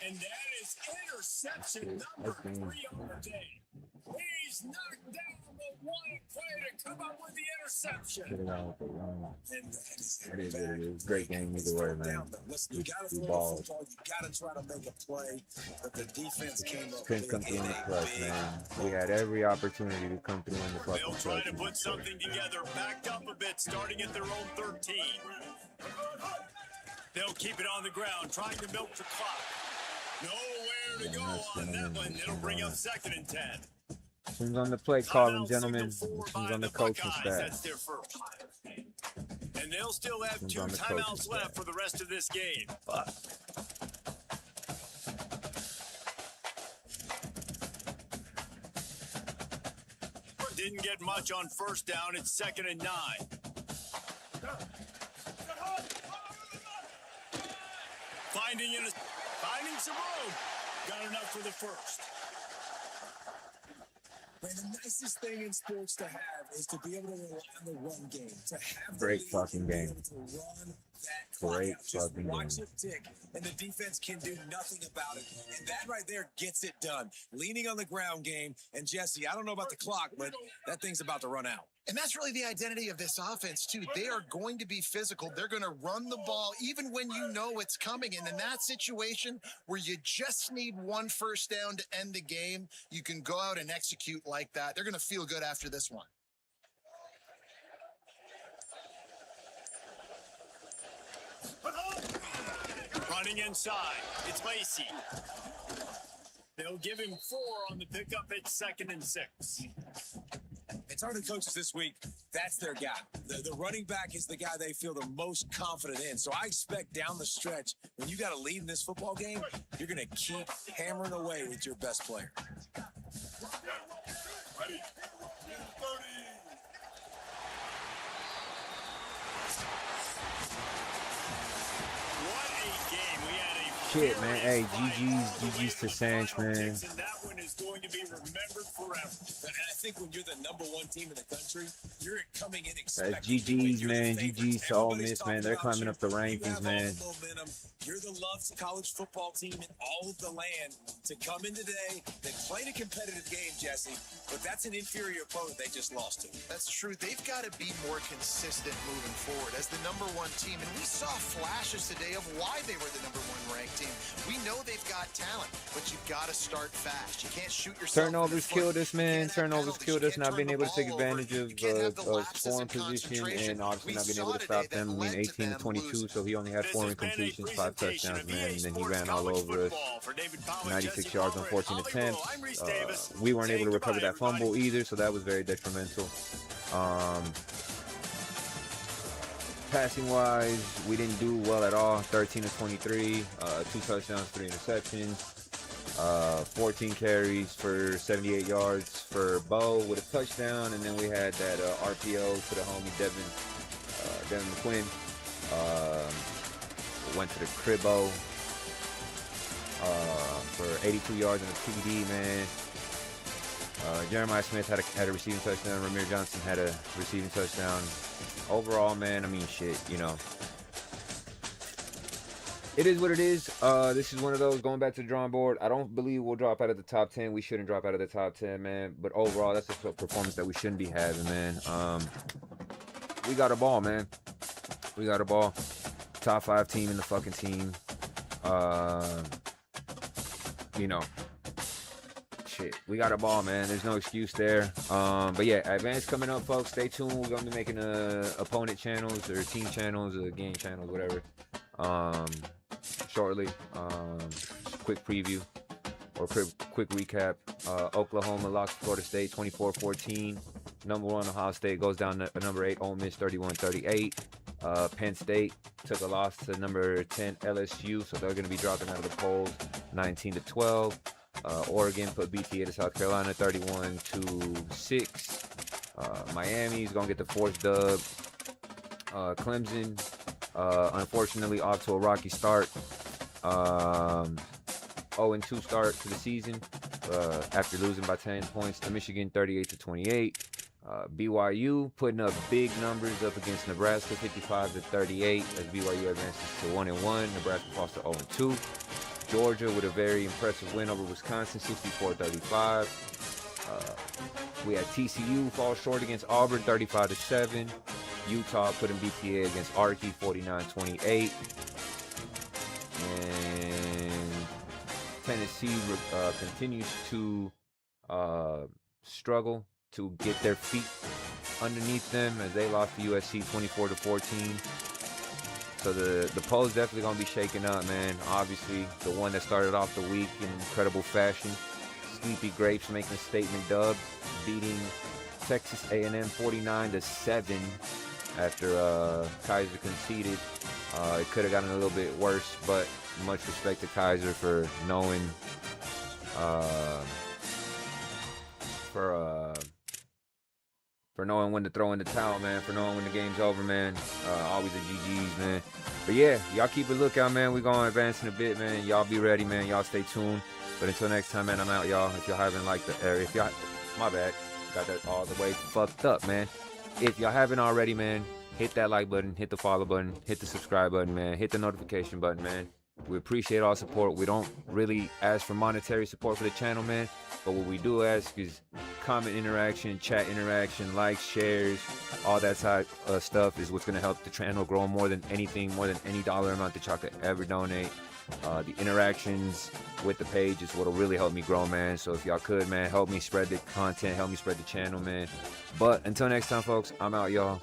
And that is interception number 3 on the day. He's knocked down, but what a play to come up with the interception. Get it out. And It is. Great game either way, man. Listen, you got to throw the football. You got to try to make a play, but the defense came up. Couldn't come through in the clutch, man. We had every opportunity to come through in the clutch. They'll try to put something together, backed up a bit, starting at their own 13. They'll keep it on the ground, trying to milk the clock. Nowhere to go on that one. It'll bring up 2nd and 10. Who's on the play calling, gentlemen? Who's on the coaching staff? That's their first. And they'll still have 2 timeouts left for the rest of this game. Didn't get much on first down. It's 2nd and 9. Finding some room. Got enough for the first. Man, the nicest thing in sports to have is to be able to rely on the run game. To have Great fucking game. To run that clock Great out. Just fucking watch game. it tick, and the defense can do nothing about it. And that right there gets it done. Leaning on the ground game. And Jesse, I don't know about the clock, but that thing's about to run out. And that's really the identity of this offense, too. They are going to be physical. They're going to run the ball even when you know it's coming. And in that situation where you just need 1 first down to end the game, you can go out and execute like that. They're going to feel good after this one. Running inside. It's Lacey. They'll give him 4 on the pickup at 2nd and 6. It's hard to coaches this week. That's their guy. The running back is the guy they feel the most confident in. So I expect down the stretch, when you got a lead in this football game, you're going to keep hammering away with your best player. Ready? 30. What a game. We had a Shit, man. Hey, GG's to Sanch, man. And that one is going to be remembered forever. And I think when you're the #1 team in the country, you're coming in That's expecting GG's, man. GG's to Ole Miss, man. They're climbing up the rankings, man. You're the loved college football team in all of the land to come in today. They played a competitive game, Jesse, but that's an inferior opponent they just lost to. That's true. They've got to be more consistent moving forward as the #1 team. And we saw flashes today of why they were the #1 ranked team. We know they've got talent, but you've got to start fast. You can't shoot yourself. Turnovers killed us, man. Turnovers killed us. Not being able to take advantage of scoring position, and obviously not being able to stop them. I mean, 18 to 22, so he only had 4 incompletions, 5 touchdowns, man. And then he ran all over us. 96 yards on 14 attempts. We weren't able to recover that fumble either, so that was very detrimental. Passing wise, we didn't do well at all. 13 to 23, 2 touchdowns, 3 interceptions, 14 carries for 78 yards for Bo with a touchdown, and then we had that RPO to the homie Devin McQuinn. Went to the cribbo for 82 yards and a TD, man. Jeremiah Smith had a receiving touchdown. Ramir Johnson had a receiving touchdown. Overall, man, I mean, shit, you know. It is what it is. This is one of those, going back to the drawing board. I don't believe we'll drop out of the top 10. We shouldn't drop out of the top 10, man. But overall, that's a performance that we shouldn't be having, man. We got a ball, man. We got a ball. Top 5 team in the fucking team. You know. Shit, we got a ball, man. There's no excuse there. But yeah, advance coming up, folks. Stay tuned. We're gonna be making opponent channels or team channels or game channels, whatever. Shortly. Quick preview or quick recap. Oklahoma locks Florida State 24-14. Number 1 Ohio State goes down to number 8 Ole Miss 31-38. Penn State took a loss to number 10 LSU, so they're gonna be dropping out of the polls 19-12. Oregon put BTA to South Carolina 31-6. Miami's gonna get the 4th dub. Clemson, unfortunately, off to a rocky start. 0-2 start to the season after losing by 10 points to Michigan 38-28. BYU putting up big numbers up against Nebraska 55-38 as BYU advances to 1-1. Nebraska falls to 0-2. Georgia with a very impressive win over Wisconsin, 64-35. We had TCU fall short against Auburn, 35-7. Utah putting BTA against Archie, 49-28. And Tennessee continues to struggle to get their feet underneath them as they lost to USC 24-14. So the polls definitely gonna be shaking up, man. Obviously, the one that started off the week in incredible fashion, Sleepy Grapes making a statement dub, beating Texas A&M 49-7 after Kaiser conceded. It could have gotten a little bit worse, but much respect to Kaiser for knowing for knowing when to throw in the towel, man, for knowing when the game's over, man. Always a GG's, man. But yeah, y'all keep a lookout, man. We're going to advance in a bit, man. Y'all be ready, man. Y'all stay tuned. But until next time, man, I'm out, y'all. If y'all haven't liked the, if y'all, my bad, got that all the way fucked up, man. If y'all haven't already, man, hit that like button, hit the follow button, hit the subscribe button, man. Hit the notification button, man. We appreciate all support. We don't really ask for monetary support for the channel, man. But what we do ask is comment interaction, chat interaction, likes, shares, all that type of stuff is what's going to help the channel grow more than anything, more than any dollar amount that y'all could ever donate. The interactions with the page is what will really help me grow, man. So if y'all could, man, help me spread the content, help me spread the channel, man. But until next time, folks, I'm out, y'all.